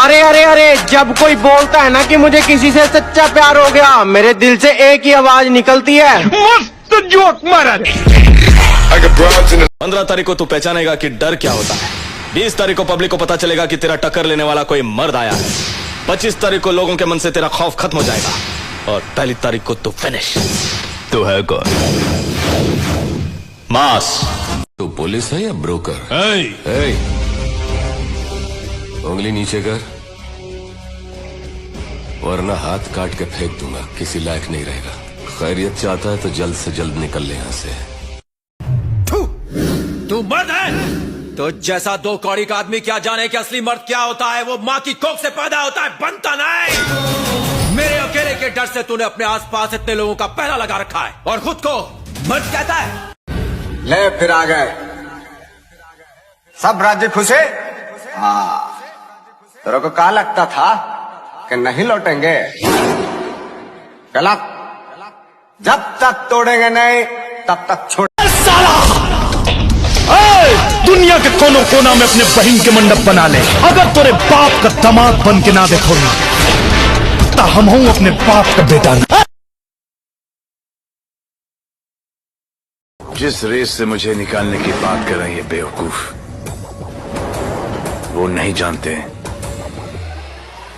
अरे अरे अरे, जब कोई बोलता है ना कि मुझे किसी से सच्चा प्यार हो गया, मेरे दिल से एक ही आवाज निकलती है, मस्त जोक मारा। 15 तारीख को तू पहचानेगा कि डर क्या होता है। 20 तारीख को पब्लिक को पता चलेगा कि तेरा टक्कर लेने वाला कोई मर्द आया है। 25 तारीख को लोगों के मन से तेरा खौफ खत्म हो जाएगा और 1 तारीख को तू फिनिश। तू है कौन? मास। तू पुलिस है या ब्रोकर? उंगली नीचे कर, वरना हाथ काट के फेंक दूंगा, किसी लायक नहीं रहेगा। खैरियत चाहता है तो जल्द से जल्द निकल ले यहाँ से। तू मर्द है तो जैसा 2 कौड़ी का आदमी क्या जाने कि असली मर्द क्या होता है। वो माँ की कोख से पैदा होता है, बनता नहीं। मेरे अकेले के डर से तूने अपने आसपास इतने लोगों का पहरा लगा रखा है और खुद को मर्द कहता है। ले फिर आ गए सब राज्य खुशे। हाँ, तेरे को क्या लगता था कि नहीं लौटेंगे? गलत। जब तक तोड़ेंगे नहीं तब तक छोड़। दुनिया के कोनों कोना में अपने बहन के मंडप बना ले, अगर तेरे बाप का दामाद बन के ना देखो ना, तो हम हूं अपने बाप का बेटा ना। जिस रेस से मुझे निकालने की बात कर रहे हैं ये बेवकूफ, वो नहीं जानते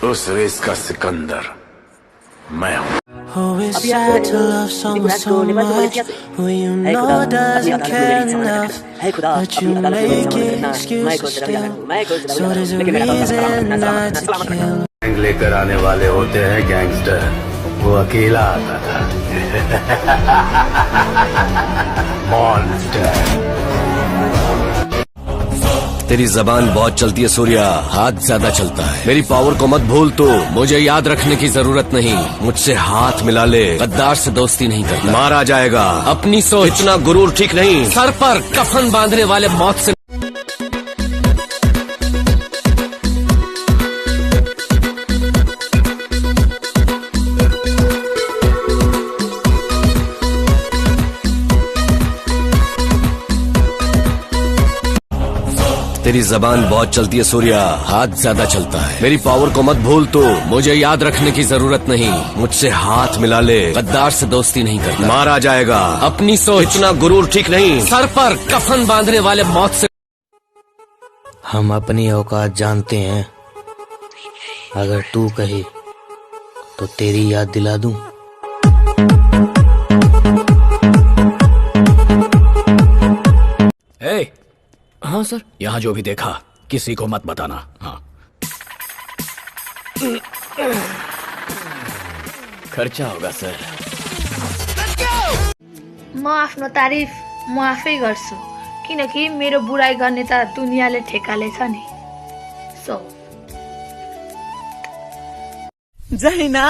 उस रेस का सिकंदर मैं हूं। Oh, it's sad to love someone so much who you know doesn't care enough, but you make it excuses still, so there's a reason not to kill. Gang लेकर आने वाले होते हैं गैंगस्टर, वो अकेला आता था। मॉन्स्टर। तेरी जबान बहुत चलती है सूर्या, हाथ ज्यादा चलता है। मेरी पावर को मत भूल तू, मुझे याद रखने की जरूरत नहीं। मुझसे हाथ मिला ले, गद्दार से दोस्ती नहीं करता, मारा जाएगा। अपनी सोच, इतना गुरूर ठीक नहीं। सर पर कफन बांधने वाले मौत से तेरी जबान बहुत चलती है सूर्या, हाथ ज्यादा चलता है। मेरी पावर को मत भूल तू, मुझे याद रखने की जरूरत नहीं। मुझसे हाथ मिला ले, गद्दार से दोस्ती नहीं करता, मारा जाएगा। अपनी सोच, इतना गुरूर ठीक नहीं। सर पर कफन बांधने वाले मौत से। हम अपनी औकात जानते हैं, अगर तू कहे तो तेरी याद दिला दूं। हाँ सर, यहाँ जो भी देखा किसी को मत बताना। हाँ, खर्चा होगा सर। म आफ्नो तारिफ म आफै गर्छु, किनकि मेरो बुराई गर्ने त दुनियाँले ठेकाले छ नि। सो जहिना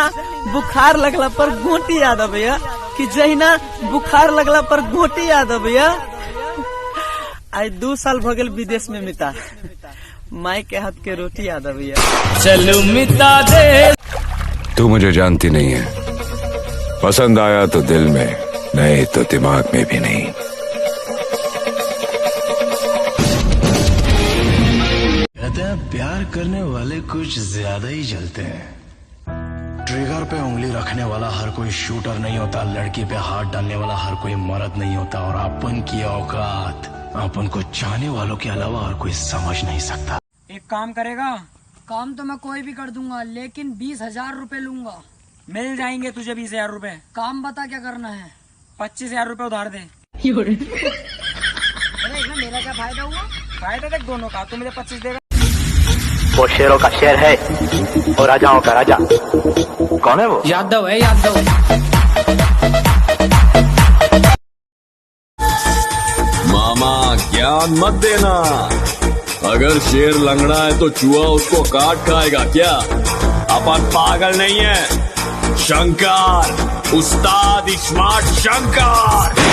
बुखार लगला पर घोटी याद भैया, कि जहिना बुखार लगला पर घोटी याद भैया। आज 2 साल हो गए विदेश में मिता, माई के हाथ के रोटी याद भैया। चलो मिता दे। तू मुझे जानती नहीं है, पसंद आया तो दिल में, नहीं तो दिमाग में भी नहीं। कहते हैं प्यार करने वाले कुछ ज्यादा ही जलते हैं। ट्रिगर पे उंगली रखने वाला हर कोई शूटर नहीं होता, लड़की पे हाथ डालने वाला हर कोई मर्द नहीं होता, और अपन की औकात अपन को चाहने वालों के अलावा और कोई समझ नहीं सकता। एक काम करेगा? काम तो मैं कोई भी कर दूंगा, लेकिन 20,000 रुपए लूंगा। मिल जाएंगे तुझे 20,000 रुपए। काम बता क्या करना है? 25,000 रुपए उधार दे। अरे इसमें मेरा क्या फायदा हुआ? फायदा देख दोनों का। तू मुझे 25 देगा। वो शेरों का शेर है और राजाओं का राजा। कौन है वो? यादव है, यादव। मामा ज्ञान मत देना, अगर शेर लंगड़ा है तो चूहा उसको काट खाएगा क्या? अपन पागल नहीं है। शंकर, उस्ताद स्मार्ट शंकर।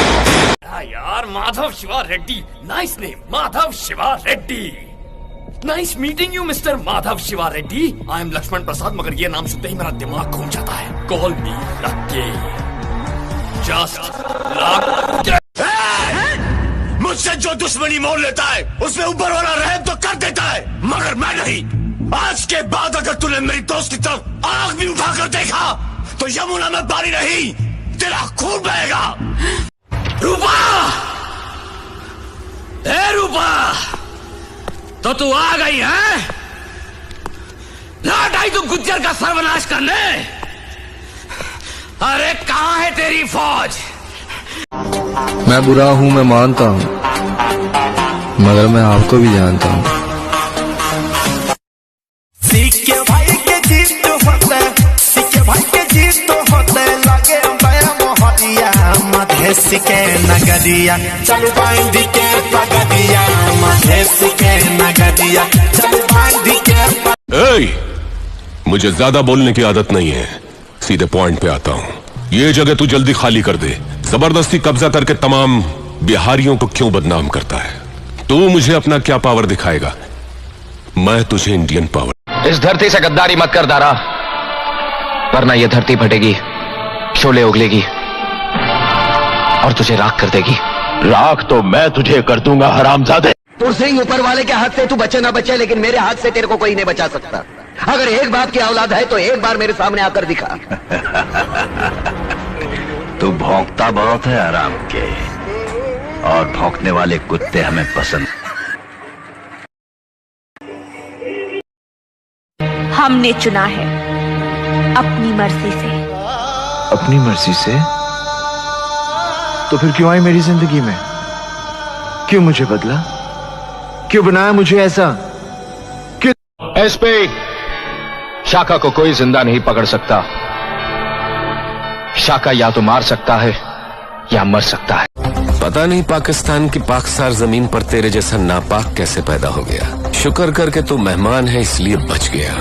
यार, Madhav Shiva Reddy, nice name, Madhav Shiva Reddy. Nice meeting you mister Madhav Shiva Reddy. I am Laxman Prasad, मगर ये नाम सुनते ही मेरा दिमाग घूम जाता है। कॉल मी लक्की, जस्ट मुझसे जो दुश्मनी मोल लेता है उसमें ऊपर वाला रहम तो कर देता है, मगर मैं नहीं। आज के बाद अगर तूने मेरी दोस्त की तरफ आंख भी उठाकर देखा तो यमुना में पानी नहीं, तेरा खून बहेगा। रूपा, ए रूपा, तो तू आ गई है? लौट आई तू गुज्जर का सर्वनाश करने? अरे कहां है तेरी फौज? मैं बुरा हूं, मैं मानता हूं, मगर मैं आपको भी जानता हूं। सीखे भाई के जीत तो होते, सीखे भाई के जीत तो होते, लगे बया मोहरिया मधेश के नगरिया, चल बांध के पगड़िया, मधेश के नगरिया, चल बांध के। मुझे ज्यादा बोलने की आदत नहीं है, सीधे पॉइंट पे आता हूँ। ये जगह तू जल्दी खाली कर दे। जबरदस्ती कब्जा करके तमाम बिहारियों को क्यों बदनाम करता है? तू मुझे अपना क्या पावर दिखाएगा? मैं तुझे इंडियन पावर। इस धरती से गद्दारी मत कर दारा, वरना ये धरती फटेगी, शोले उगलेगी और तुझे राख कर देगी। राख तो मैं तुझे कर दूंगा हरामजादे। तुरसिंह ऊपर वाले के हाथ से तू बचे ना बचे, लेकिन मेरे हाथ से तेरे को कोई नहीं बचा सकता। अगर एक बाप की औलाद है तो एक बार मेरे सामने आकर दिखा। तू भौंकता बहुत है आराम के, और भौंकने वाले कुत्ते हमें पसंद। हमने चुना है अपनी मर्जी से। अपनी मर्जी से? तो फिर क्यों आई मेरी जिंदगी में? क्यों मुझे बदला? क्यों बनाया मुझे ऐसा? क्यों? एसपी, शाका को कोई जिंदा नहीं पकड़ सकता। शाका या तो मार सकता है या मर सकता है। पता नहीं पाकिस्तान की पाकसार जमीन पर तेरे जैसा नापाक कैसे पैदा हो गया। शुक्र करके तू मेहमान है इसलिए बच गया,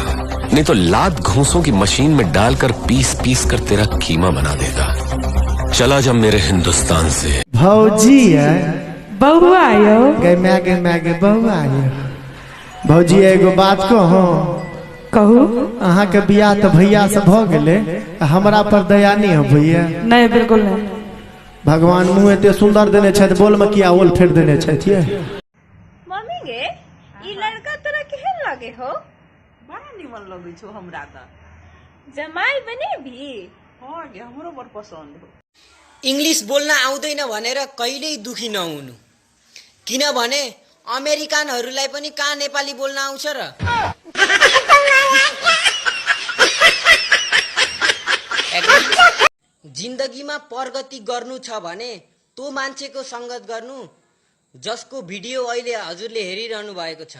नहीं तो लात घूंसों की मशीन में डालकर पीस पीस कर तेरा कीमा बना देता। चला जा मेरे हिंदुस्तान से। भौजी बहू आयो मैगे बहू आयो। भौजी एगो बात कहू। अहाँ के बियाह तो भैया से भ गेले, हमरा पर दया नहीं हो भैया? नहीं, बिल्कुल नहीं। भगवान मुँह एते सुंदर देने छथि, बोल में किया ओल फेर देने छथि। मम्मी गे, ई लड़का तोरा केहन लगे हो? बड़ा निमन लगे छो हमरा त। जमाई बने भी? हां गे, हमरो बड़ पसंद हो। इंग्लिश बोल्न आउँदैन भनेर कहिल्यै दुखी नहुनु, किनभने अमेरिकनहरूलाई पनि कहाँ नेपाली बोल्न आउँछ र? जिन्दगीमा प्रगति गर्नु छ भने त्यो मान्छेको संगत गर्नु जसको भिडियो अहिले हजुरले हेरिरहनु भएको छ।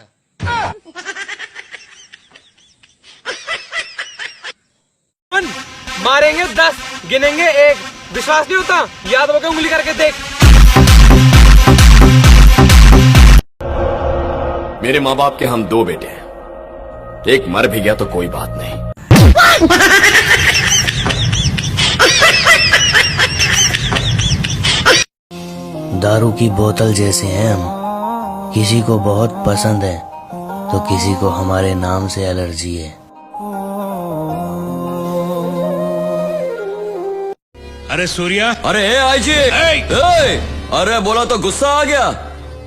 मारेंगे 10, गिनेंगे 1। विश्वास नहीं होता? याद होकर उंगली करके देख। मेरे माँ बाप के हम 2 बेटे हैं, एक मर भी गया तो कोई बात नहीं। दारू की बोतल जैसे हैं हम, किसी को बहुत पसंद है तो किसी को हमारे नाम से एलर्जी है। अरे सूर्या, अरे आईजी, अरे बोला तो गुस्सा आ गया।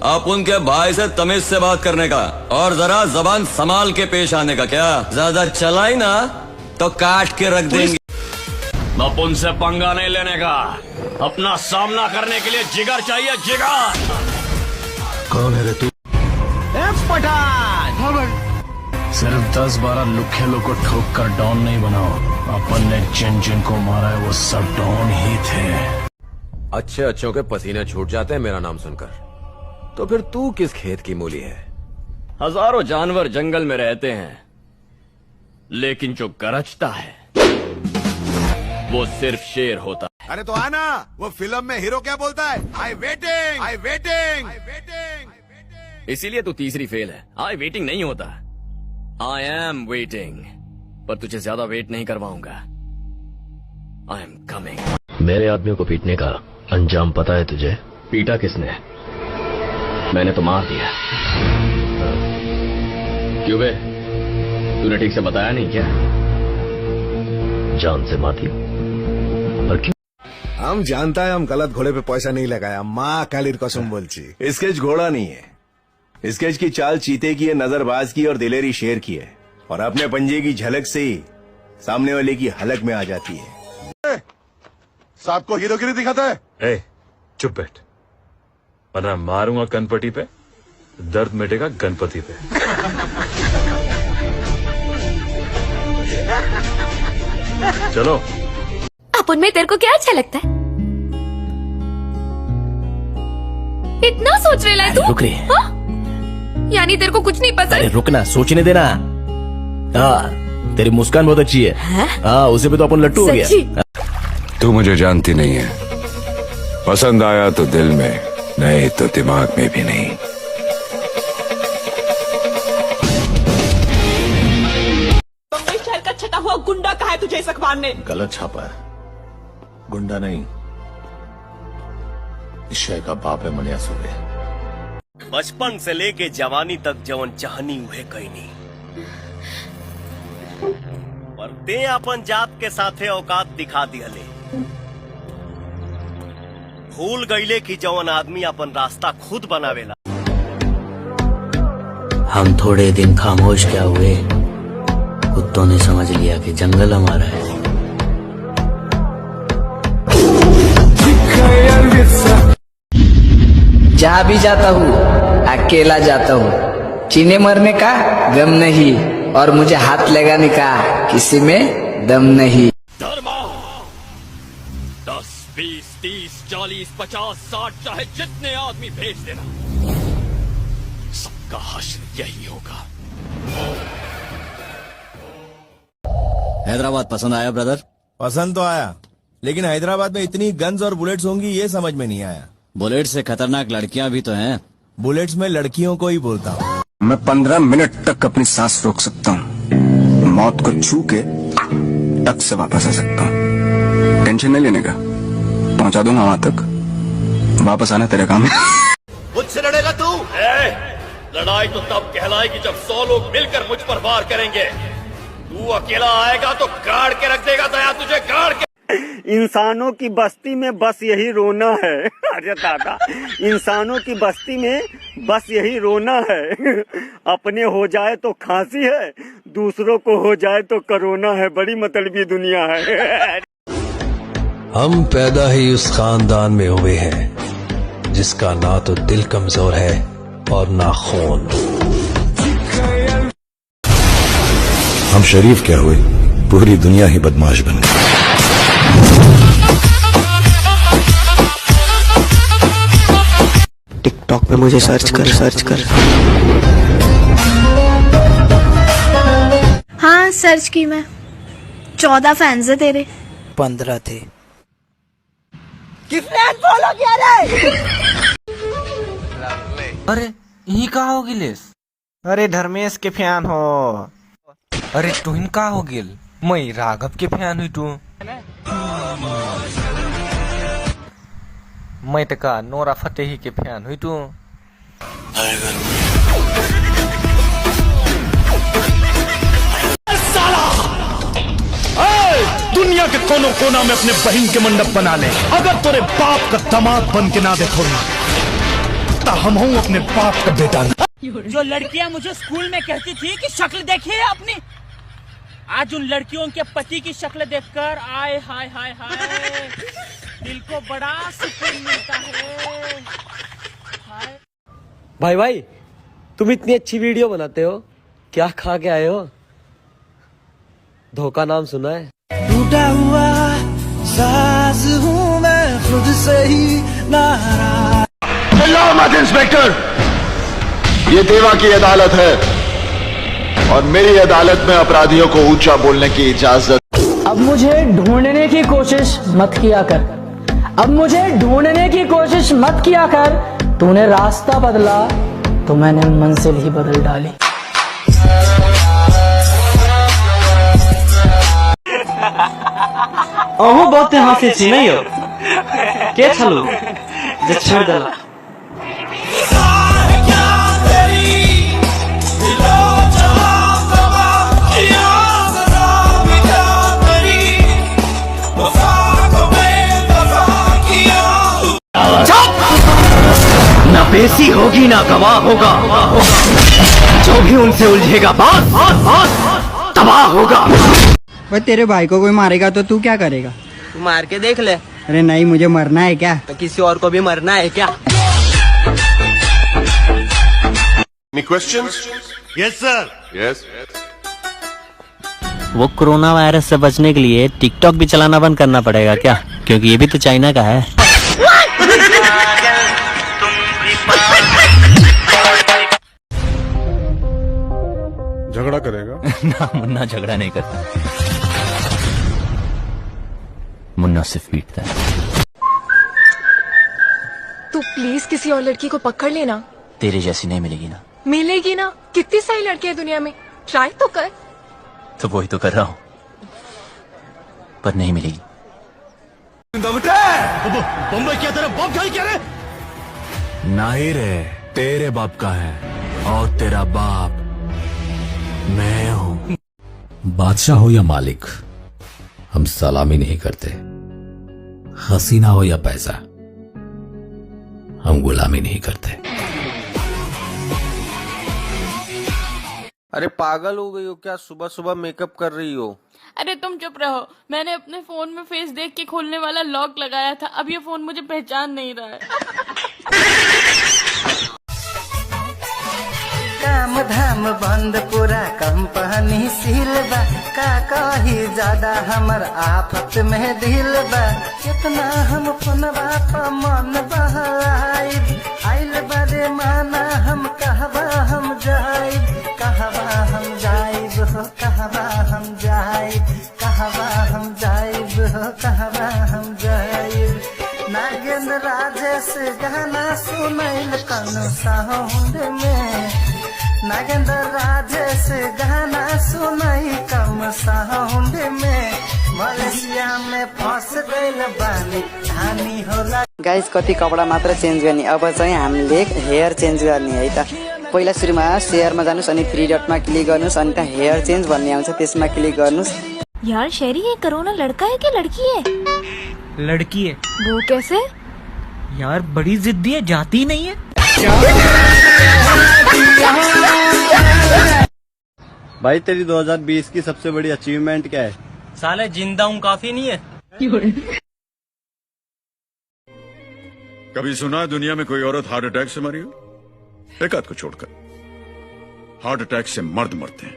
आप उनके भाई से तमीज से बात करने का और जरा जबान संभाल के पेश आने का। क्या ज्यादा चलाई ना तो काट के रख देंगे। नपुन से पंगा नहीं लेने का, अपना सामना करने के लिए जिगर चाहिए, जिगर। कौन है रे तू? पठान। सिर्फ 10-12 लुखेलों को ठोक कर डॉन नहीं बनाओ। अपन ने जिन जिन को मारा है वो सब डॉन ही थे। अच्छे अच्छों के पसीने छूट जाते हैं मेरा नाम सुनकर, तो फिर तू किस खेत की मूली है? हजारों जानवर जंगल में रहते हैं, लेकिन जो गरजता है वो सिर्फ शेर होता है। अरे तो आना, वो फिल्म में हीरो क्या बोलता है? आई वेटिंग, आई वेटिंग, आई वेटिंग। इसीलिए तू तीसरी फेल है। आई वेटिंग नहीं होता, आई एम वेटिंग। पर तुझे ज्यादा वेट नहीं करवाऊंगा। I am coming. मेरे आदमियों को पीटने का अंजाम पता है तुझे? पीटा किसने? मैंने तो मार दिया। क्यों बे, तूने ठीक से बताया नहीं क्या? जान से मार दिया। पर क्यों? हम जानता है हम गलत घोड़े पे पैसा नहीं लगाया, माँ कालीर कसम बोलची। स्केच घोड़ा नहीं है, स्केच की चाल चीते की है, नजरबाज की और दिलेरी शेर की है। और अपने पंजे की झलक से ही सामने वाले की हलक में आ जाती है। साथ को हीरोगिरी दिखाता है। ए, चुप बैठ, वरना मारूंगा कनपटी पे, दर्द मिटेगा गणपति पे। चलो। अब उनमें तेरे को क्या अच्छा लगता है? इतना सोच रहे है तू? रुक रही है। यानी तेरे को कुछ नहीं पसंद? अरे रुकना, सोचने देना। हाँ, तेरी मुस्कान बहुत अच्छी है। हाँ, उसे भी तो अपन लट्टू हो गया। तू मुझे जानती नहीं है। पसंद आया तो दिल में, नहीं तो दिमाग में भी नहीं। बम्बई शहर का छटा हुआ गुंडा कहा है तुझे इस अखबार ने? गलत छापा है, गुंडा नहीं, इस शहर का बाप है मनिया सूबे। बचपन से लेके जवानी तक जवन चाहनी उहे कहीं नहीं, पर ते अपन जात के साथे औकात दिखा दिहले। भूल गईले कि जवन आदमी अपन रास्ता खुद बनावेला। हम थोड़े दिन खामोश क्या हुए, कुत्तों ने समझ लिया कि जंगल हमारा है। जहाँ भी जाता हूँ अकेला जाता हूँ, जीने मरने का गम नहीं और मुझे हाथ लगाने का किसी में दम नहीं। 10, 20, 30, 40, 50, 60 चाहे जितने आदमी भेज देना, सबका हश्र यही होगा। हैदराबाद पसंद आया ब्रदर? पसंद तो आया, लेकिन हैदराबाद में इतनी गन्स और बुलेट्स होंगी ये समझ में नहीं आया। बुलेट से खतरनाक लड़कियां भी तो हैं। बुलेट्स में लड़कियों को ही बोलता हूँ। मैं 15 मिनट तक अपनी सांस रोक सकता हूँ, मौत को छू के टक से वापस आ सकता हूँ। टेंशन नहीं लेने का, पहुँचा दूंगा वहां तक, वापस आना तेरे काम है। मुझसे लड़ेगा तू? लड़ाई तो तब कहलाएगी जब 100 लोग मिलकर मुझ पर वार करेंगे। तू अकेला आएगा तो गाड़ के रख देगा दया तुझे, गाड़ के। इंसानों की बस्ती में बस यही रोना है। अरे दादा, इंसानों की बस्ती में बस यही रोना है। अपने हो जाए तो खांसी है, दूसरों को हो जाए तो कोरोना है। बड़ी मतलबी दुनिया है। हम पैदा ही उस खानदान में हुए हैं जिसका ना तो दिल कमजोर है और ना खून। हम शरीफ क्या हुए, पूरी दुनिया ही बदमाश बन गई। टिकटॉक पे मुझे सर्च कर। हाँ सर्च की मैं। 14 फैंस है तेरे। 15 थे। किसने अनफॉलो किया रे? अरे यही का हो गिलेस? अरे धर्मेश के फैन हो। अरे तू का हो गिल? मैं राघव के फैन हुई। तू मैं तो का नोरा फतेही के फैन हुई। तू दुनिया के कोनों कोना में अपने बहन के मंडप बना ले, अगर तेरे बाप का दामाद बन के ना देखो ना, तो हम हूँ अपने बाप का बेटा। जो लड़कियां मुझे स्कूल में कहती थी कि शक्ल देखिए अपनी, आज उन लड़कियों के पति की शक्ल देखकर आए हाय हाय हाय, दिल को बड़ा सुकून मिलता है। भाई तुम इतनी अच्छी वीडियो बनाते हो, क्या खा के आए हो? धोखा नाम सुना है? टूटा हुआ साज हूँ मैं खुद से ही नाराज। मत इंस्पेक्टर, ये देवा की अदालत है और मेरी अदालत में अपराधियों को ऊंचा बोलने की इजाजत। अब मुझे ढूंढने की कोशिश मत किया कर, अब मुझे ढूंढने की कोशिश मत किया कर। तूने रास्ता बदला तो मैंने मंजिल ही बदल डाली। अहो बहुत हाफिज नहीं हो क्या छलो जे छोड़ दला। ना पेशी होगी ना गवाह होगा, जो भी उनसे उलझेगा बस। तबाह होगा। भाई तेरे भाई को कोई मारेगा तो तू क्या करेगा? तू मार के देख ले। अरे नहीं, मुझे मरना है क्या? तो किसी और को भी मरना है क्या? Any questions? Yes, sir. Yes. वो कोरोना वायरस से बचने के लिए टिकटॉक भी चलाना बंद करना पड़ेगा क्या? क्योंकि ये भी तो चाइना का है। झगड़ा करेगा? ना, मुन्ना झगड़ा नहीं करता। मुन्ना सिर्फ पीटता है। तू प्लीज किसी और लड़की को पकड़ लेना। तेरे जैसी नहीं मिलेगी ना। मिलेगी ना, कितनी सारी लड़कियां हैं दुनिया में, ट्राई तो कर। तो वही तो कर रहा हूँ, पर नहीं मिलेगी। बम्बई क्या तेरा बाप का ही क्या रे? नहीं रे, तेरे बाप का है, और तेरा बाप मैं हूँ। बादशाह हो या मालिक, हम सलामी नहीं करते। हसीना हो या पैसा, हम गुलामी नहीं करते। अरे पागल हो गई हो क्या? सुबह सुबह मेकअप कर रही हो? अरे तुम चुप रहो, मैंने अपने फोन में फेस देख के खोलने वाला लॉक लगाया था। अब ये फोन मुझे पहचान नहीं रहा है। काम धाम बंद पूरा कंपनी सील बा, का कही ज्यादा हमर आफत में दिल बा। कितना हम फोनवा पर मन बहलाइब, आइल बारे माना हम कहवा हम जाइब, कहवा हम जाइब हो, कहवा हम जाइब, कहवा हम जाइब हो, कहवा हम जाइब। नागेंद्र राजेश गाना सुनैल कौन साउंड में, नागेंद्र राजेश गाना सुनाई कम साउंड में। मलेशिया में फंस गइल बानी, धानी होला। गाइस कति कपडा मात्र चेन्ज गर्ने, अब चाहिँ हामीले हेयर चेन्ज गर्ने है त। पहिला सुरुमा शेयरमा जानुस् अनि 3 डटमा क्लिक गर्नुस् अनि त्यहाँ हेयर चेन्ज भन्ने आउँछ, त्यसमा क्लिक गर्नुस्। यार शेरी, ये कोरोना लड़का है कि लड़की है? लड़की है। वो कैसे? यार बड़ी जिद्दी है, जाती नहीं है। भाई तेरी 2020 की सबसे बड़ी अचीवमेंट क्या है? साले जिंदा हूँ काफी नहीं है। कभी सुना है दुनिया में कोई औरत हार्ट अटैक से मरी हो? एक आध को छोड़कर। हार्ट अटैक से मर्द मरते हैं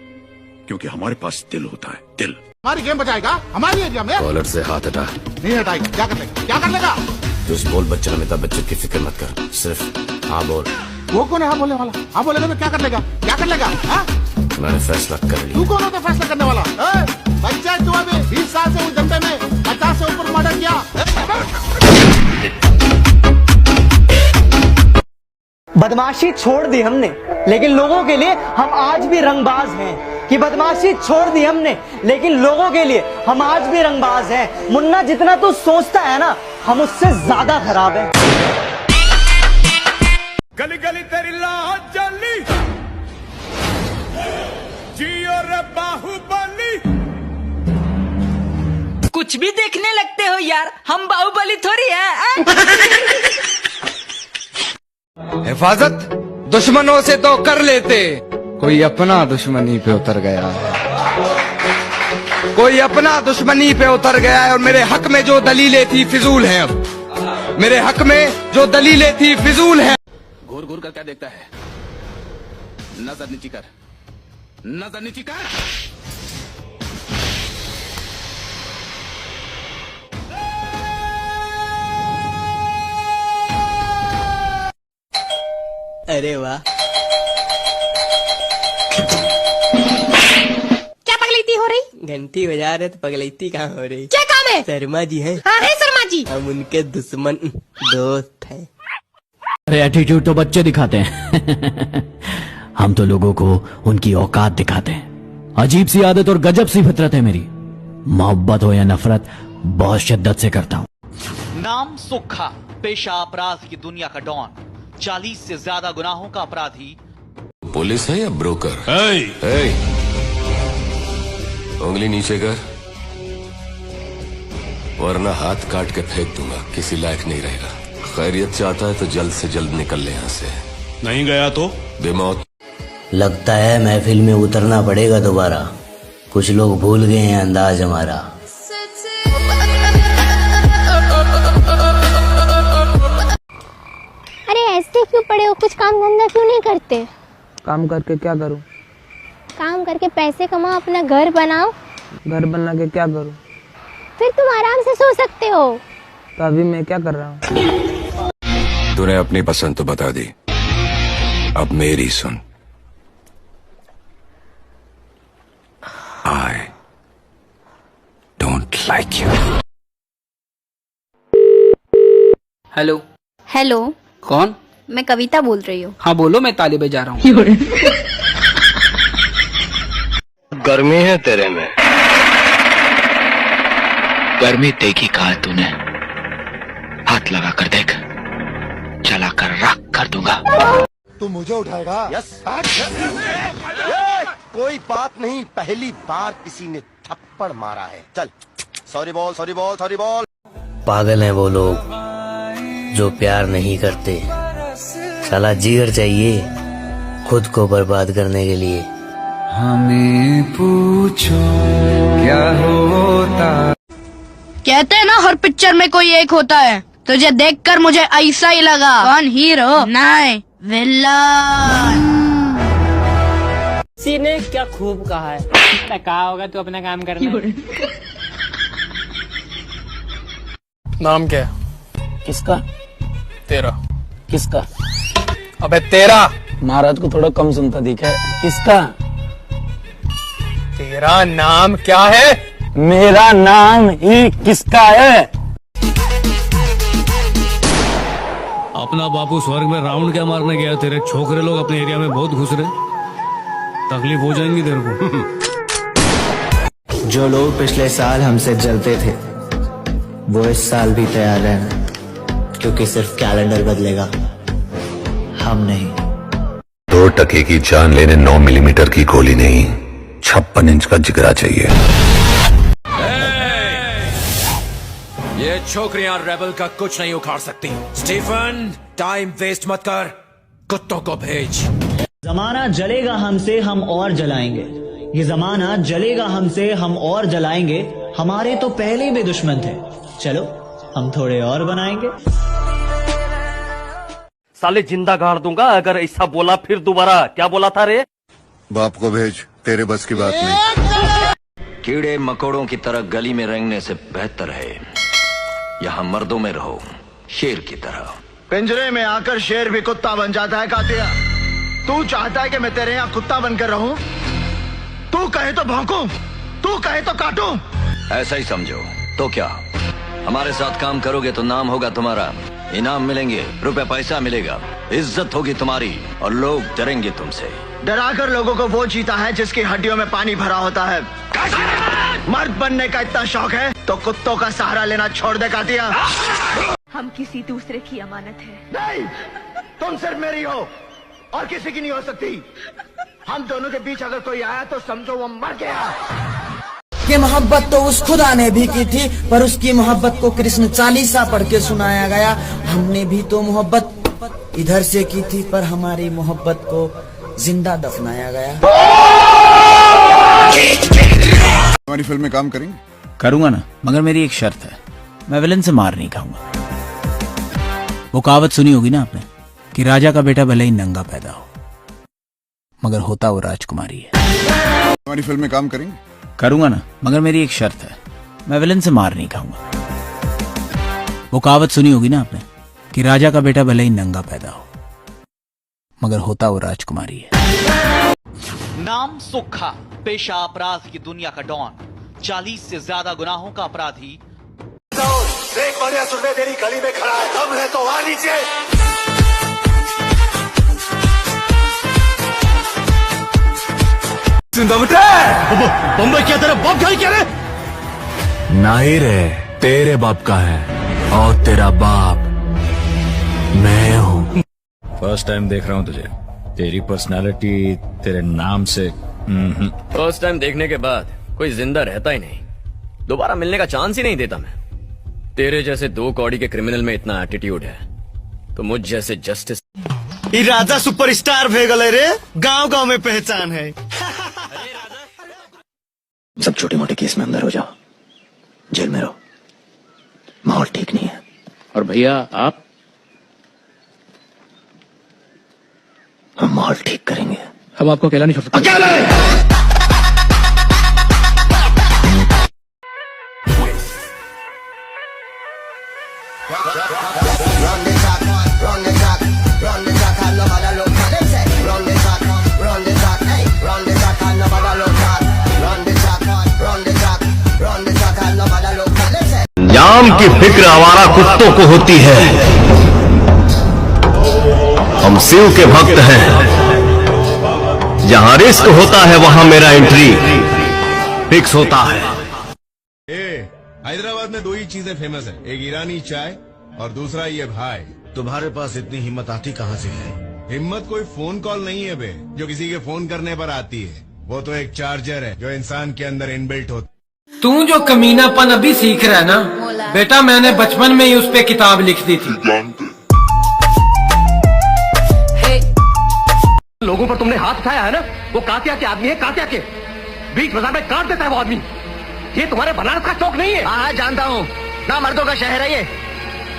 क्योंकि हमारे पास दिल होता है, दिल। हमारी गेम बचाएगा हमारी एरिया में। कॉलर से हाथ हटा। नहीं हटाएगा, क्या कर लेगा? क्या कर लेगा? तुझ बोल बच्चा, अमिताभ बच्चन की फिक्र मत कर, सिर्फ हाँ बोल। वो कौन है हाँ बोलने वाला? हाँ बोलेगा तो क्या कर लेगा? क्या कर लेगा? हाँ? मैंने फैसला कर लिया। तू कौन होता फैसला करने वाला? बच्चा है तू, अभी 20 साल से उस जनता में 50 से ऊपर मर्डर किया। बदमाशी छोड़ दी हमने, लेकिन लोगों के लिए हम आज भी रंगबाज हैं। कि बदमाशी छोड़ दी हमने, लेकिन लोगों के लिए हम आज भी रंगबाज हैं। मुन्ना, जितना तू सोचता है ना, हम उससे ज्यादा खराब हैं। गली गली तेरी लाज जली, जियो रे बाहुबली। कुछ भी देखने लगते हो यार, हम बाहुबली थोड़ी है। हिफाजत दुश्मनों से तो कर लेते, कोई अपना दुश्मनी पे उतर गया है, कोई अपना दुश्मनी पे उतर गया है। और मेरे हक में जो दलीलें थी फिजूल हैं, अब मेरे हक में जो दलीलें थी फिजूल हैं। घूर घूर कर क्या देखता है? नजर नीची कर, नजर नीची कर। अरे वाह, क्या पगलैती हो रही? घंटी बजा रहे तो पगलैती कहाँ हो रही? क्या काम है? शर्मा जी हैं। हाँ है शर्मा जी। हम उनके दुश्मन दोस्त हैं। अरे एटीट्यूड तो बच्चे दिखाते हैं। हम तो लोगों को उनकी औकात दिखाते हैं। अजीब सी आदत और गजब सी फितरत है मेरी। मोहब्बत हो या नफरत, बहुत शिद्दत से करता हूँ। नाम सुखा, पेशा अपराध की दुनिया का डॉन, 40 से ज्यादा गुनाहों का अपराधी। पुलिस है या ब्रोकर? उंगली नीचे कर, वरना हाथ काट के फेंक दूंगा, किसी लायक नहीं रहेगा। खैरियत चाहता है तो जल्द से जल्द निकल ले यहाँ से, नहीं गया तो बेमौत। लगता है महफिल में उतरना पड़ेगा दोबारा। कुछ लोग भूल गए हैं अंदाज हमारा। अरे ऐसे क्यों पड़े हो, कुछ काम धंधा क्यों नहीं करते? काम करके क्या करूं? काम करके पैसे कमाओ, अपना घर बनाओ। घर बना के क्या करूं? फिर तुम आराम से सो सकते हो। तो अभी मैं क्या कर रहा हूं? तूने अपनी पसंद तो बता दी, अब मेरी सुन। I don't like you. Hello. Hello, कौन? मैं कविता बोल रही हूँ। हाँ बोलो, मैं ताली बजा रहा हूँ। गर्मी है तेरे में। गर्मी देखी कहा है तूने? हाथ लगा कर देख, चला कर राख कर दूंगा। तू मुझे उठाएगा? यस। कोई बात नहीं, पहली बार किसी ने थप्पड़ मारा है। चल, सॉरी बोल, सॉरी बोल, सॉरी बोल। पागल हैं वो लोग जो प्यार नहीं करते। साला जिगर चाहिए खुद को बर्बाद करने के लिए। हमें पूछो क्या होता। कहते हैं ना हर पिक्चर में कोई एक होता है, तुझे देखकर मुझे ऐसा ही लगा। कौन हीरो? नहीं, विलन। किसी ने क्या खूब कहा है, कहा होगा तू अपना काम करना। नाम क्या है? किसका? तेरा। किसका? अबे तेरा। महाराज को थोड़ा कम सुनता दिखा है। किसका? तेरा नाम क्या है? मेरा नाम ही किसका है? अपना बापू स्वर्ग में राउंड क्या मारने गया, तेरे छोकरे लोग अपने एरिया में बहुत घुस रहे, तकलीफ हो जाएंगी तेरे को। जो लोग पिछले साल हमसे जलते थे वो इस साल भी तैयार रहना, क्योंकि सिर्फ कैलेंडर बदलेगा, हम नहीं। 2 टके की जान लेने 9 मिलीमीटर की गोली नहीं, 56 इंच का जिगरा चाहिए। ये छोकरियां रेबल का कुछ नहीं उखाड़ सकती। स्टीफन, टाइम वेस्ट मत कर, कुत्तों को भेज। जमाना जलेगा हमसे, हम और जलाएंगे। ये जमाना जलेगा हमसे, हम और जलाएंगे। हमारे तो पहले भी दुश्मन थे, चलो हम थोड़े और बनाएंगे। साले जिंदा गाड़ दूंगा अगर ऐसा बोला फिर दोबारा। क्या बोला था रे? बाप को भेज, तेरे बस की बात नहीं। कीड़े मकोड़ों की तरह गली में रेंगने से बेहतर है यहाँ मर्दों में रहो, शेर की तरह। पिंजरे में आकर शेर भी कुत्ता बन जाता है कातिया। तू चाहता है कि मैं तेरे यहाँ कुत्ता बनकर रहूं? तू कहे तो भौंकूं, तू कहे तो काटूं। ऐसा ही समझो। तो क्या हमारे साथ काम करोगे तो नाम होगा तुम्हारा, इनाम मिलेंगे, रुपए पैसा मिलेगा, इज्जत होगी तुम्हारी और लोग डरेंगे तुमसे। डराकर लोगों को वो जीता है जिसकी हड्डियों में पानी भरा होता है। मर्द बनने का इतना शौक है तो कुत्तों का सहारा लेना छोड़ दे कातिया। हम किसी दूसरे की अमानत है। नहीं, तुम सिर्फ मेरी हो और किसी की नहीं हो सकती। हम दोनों के बीच अगर कोई आया तो समझो वो मर गया। कि मोहब्बत तो उस खुदा ने भी की थी, पर उसकी मोहब्बत को कृष्ण चालीसा पढ़ के सुनाया गया। हमने भी तो मोहब्बत इधर से की थी, पर हमारी मोहब्बत को जिंदा दफनाया गया। हमारी फिल्म में काम करेंगे? करूंगा ना, मगर मेरी एक शर्त है, मैं विलन से मार नहीं खाऊंगा। वो कहावत सुनी होगी ना आपने कि राजा का बेटा भले ही नंगा पैदा हो मगर होता वो राजकुमारी है। हमारी फिल्म में काम करेंगे? करूंगा ना, मगर मेरी एक शर्त है, मैं विलन से मार नहीं खाऊंगा। वो कहावत सुनी होगी ना आपने कि राजा का बेटा भले ही नंगा पैदा हो मगर होता वो राजकुमारी है। नाम सुखा, पेशा अपराध की दुनिया का डॉन, 40 से ज्यादा गुनाहों का अपराधी। देख बढ़िया सुनने तेरी गली में खड़ा है, दम है तो आ नीचे। बम्बई क्या तेरा बाप का ही क्या रे? नहीं रे, तेरे बाप का है और तेरा बाप मैं हूँ। फर्स्ट टाइम देख रहा हूँ तुझे, तेरी पर्सनालिटी तेरे नाम से। फर्स्ट टाइम देखने के बाद कोई जिंदा रहता ही नहीं, दोबारा मिलने का चांस ही नहीं देता मैं। तेरे जैसे 2 कौड़ी के क्रिमिनल में इतना एटीट्यूड है तो मुझ जैसे जस्टिस। ये राजा सुपरस्टार भेगल है रे, गांव गांव में पहचान है। सब छोटे मोटे केस में अंदर हो जाओ, जेल में रहो, माहौल ठीक नहीं है। और भैया आप? हम माहौल ठीक करेंगे। हम आपको अकेला नहीं छोड़ सकते। जाम की फिक्र आवारा कुत्तों को होती है। हम शिव के भक्त हैं। जहां रिस्क होता है वहां मेरा एंट्री फिक्स होता है। हैदराबाद में 2 ही चीजें फेमस है, एक ईरानी चाय और दूसरा ये भाई। तुम्हारे पास इतनी हिम्मत आती कहाँ से है? हिम्मत कोई फोन कॉल नहीं है बे, जो किसी के फोन करने पर आती है। वो तो एक चार्जर है जो इंसान के अंदर इनबिल्ट होता। तू जो कमीनापन अभी सीख रहा है ना बेटा, मैंने बचपन में ही उस पे किताब लिख दी थी। लोगों पर तुमने हाथ उठाया है ना, वो कातिया के आदमी है, कातिया के। बीच बाजार में काट देता है वो आदमी। ये तुम्हारे बनारस का चौक नहीं है। हाँ जानता हूँ, ना मर्दों का शहर है ये।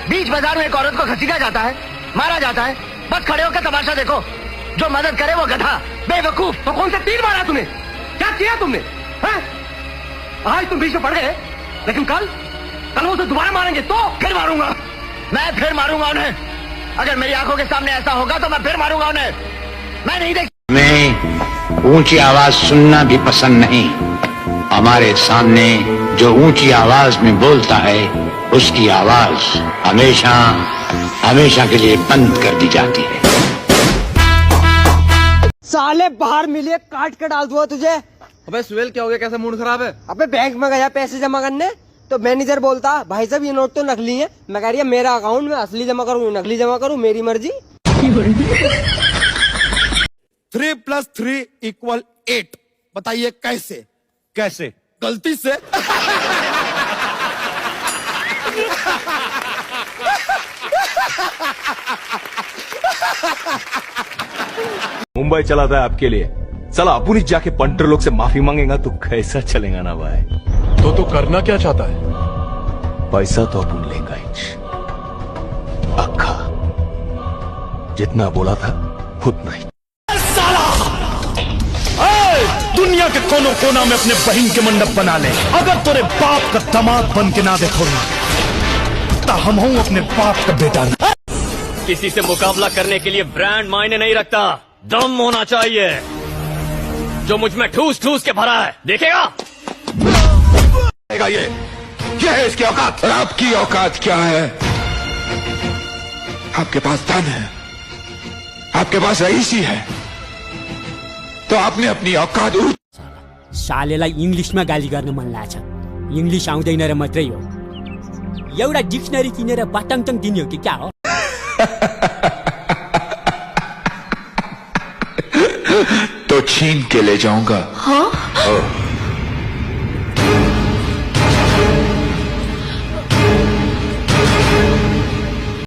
बीच बाजार में एक औरत को घसीटा जाता है, मारा जाता है, बस खड़े होकर तमाशा देखो। जो मदद करे वो गधा, बेवकूफ। तो कौन से तीर मारा तूने? क्या किया तुमने? हैं? आज तुम बीच में पड़ गए, लेकिन कल वो उसे दोबारा मारेंगे तो फिर मारूंगा, मैं फिर मारूंगा उन्हें। अगर मेरी आंखों के सामने ऐसा होगा तो मैं फिर मारूंगा उन्हें। मैं नहीं देख। मैं ऊंची आवाज सुनना भी पसंद नहीं। हमारे सामने जो ऊंची आवाज में बोलता है उसकी आवाज हमेशा हमेशा के लिए बंद कर दी जाती है। साले बाहर मिले काट के डाल दूंगा तुझे। अबे सुहेल क्या हो गया, कैसा मूड खराब है? अबे बैंक में गया पैसे जमा करने, तो मैनेजर बोलता भाई साहब ये नोट तो नकली है। मैं कह रही है मेरा अकाउंट में असली जमा करूँ नकली जमा करूँ, मेरी मर्जी। 3 + 3 = 8। बताइए कैसे? कैसे? गलती से। मुंबई चला था आपके लिए, चला अपुनी जाके पंटर लोग से माफी मांगेगा तो कैसा चलेगा ना भाई। तो तू करना क्या चाहता है? पैसा तो अपन लेगा ही, अक्खा जितना बोला था उतना ही। दुनिया के कोनों कोना में अपने बहन के मंडप बना ले, अगर तेरे बाप का दामाद बन के ना देखो ना तो हम हूं अपने बाप का बेटा। किसी से मुकाबला करने के लिए ब्रांड मायने नहीं रखता, दम होना चाहिए जो मुझ में ठूस ठूस के भरा है। देखेगा ये है इसकी औकात। और आपकी औकात क्या है? आपके पास धन है, आपके पास रईसी है, तो आपने अपनी औकात। सालेलाई इंग्लिसमा गाली गर्न मन लाग्छ, इंग्लिस आउँदैन र मात्रै हो। एउटा डिक्सनरी किनेर बाटाङटाङ दिने हो कि क्या हो? तो छीन के ले जाऊंगा। हाँ?